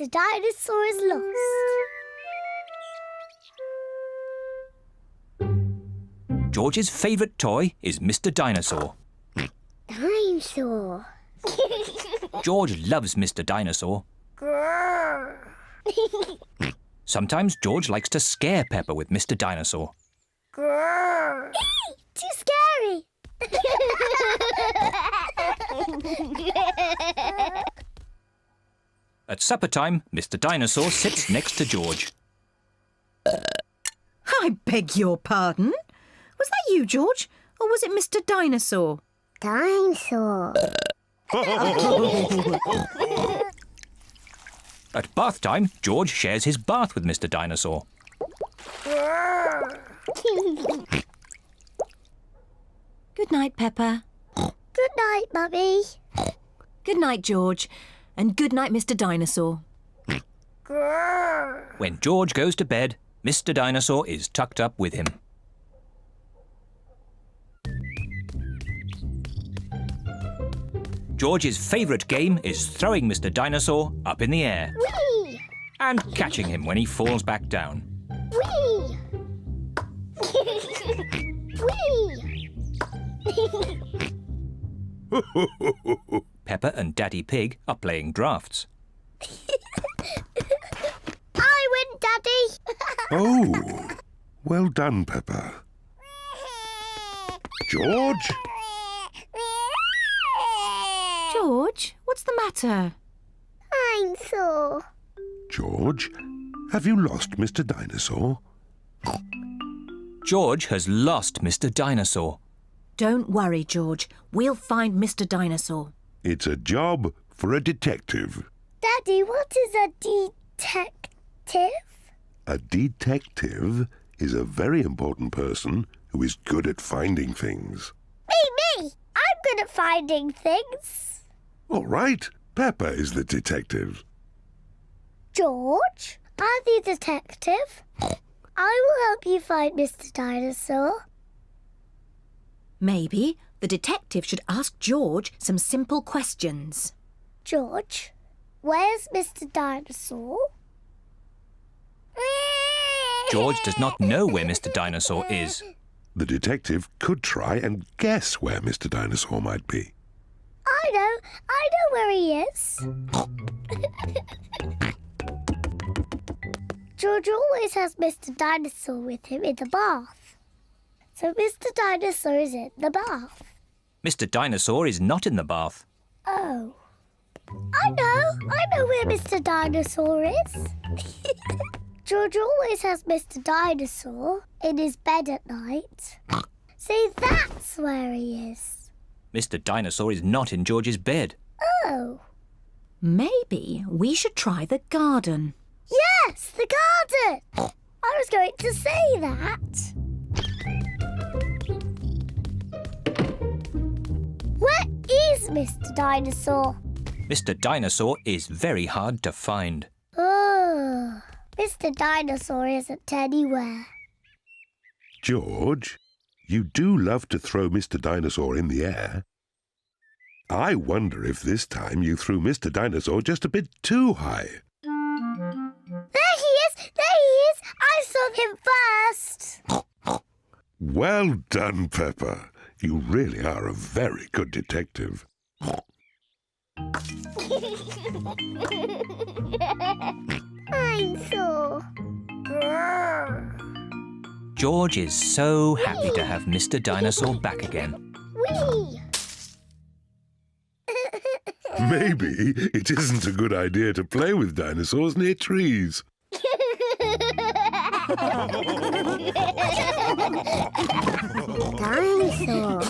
Mr. Dinosaur is lost. George's favourite toy is Mr. Dinosaur. Dinosaur. George loves Mr. Dinosaur. Sometimes George likes to scare Peppa with Mr. Dinosaur. Too scary. At supper time, Mr. Dinosaur sits next to George. I beg your pardon? Was that you, George? Or was it Mr. Dinosaur? Dinosaur. At bath time, George shares his bath with Mr. Dinosaur. Good night, Peppa. Good night, Mummy. Good night, George. And good night, Mr. Dinosaur. When George goes to bed, Mr. Dinosaur is tucked up with him. George's favourite game is throwing Mr. Dinosaur up in the air Whee! and catching him when he falls back down. Whee! Whee! Peppa and Daddy Pig are playing drafts. I win, Daddy. Oh, well done, Peppa. George? George, what's the matter? Dinosaur. George, have you lost Mr. Dinosaur? George has lost Mr. Dinosaur. Don't worry, George. We'll find Mr. Dinosaur. It's a job for a detective. Daddy, what is a detective? A detective is a very important person who is good at finding things. Me! I'm good at finding things. All right, Peppa is the detective. George, I'm the detective. I will help you find Mr. Dinosaur. Maybe the detective should ask George some simple questions. George, where's Mr. Dinosaur? George does not know where Mr. Dinosaur is. The detective could try and guess where Mr. Dinosaur might be. I know where he is. George always has Mr. Dinosaur with him in the bath. So Mr. Dinosaur is in the bath. Mr. Dinosaur is not in the bath. Oh. I know where Mr. Dinosaur is. George always has Mr. Dinosaur in his bed at night. See, that's where he is. Mr. Dinosaur is not in George's bed. Oh. Maybe we should try the garden. Yes, the garden! I was going to say that. Where is Mr. Dinosaur? Mr. Dinosaur is very hard to find. Oh, Mr. Dinosaur isn't anywhere. George, you do love to throw Mr. Dinosaur in the air. I wonder if this time you threw Mr. Dinosaur just a bit too high. There he is! There he is! I saw him first! Well done, Peppa. You really are a very good detective. Dinosaur. George is so happy to have Mr. Dinosaur back again. Whee! Maybe it isn't a good idea to play with dinosaurs near trees. Dinosaur.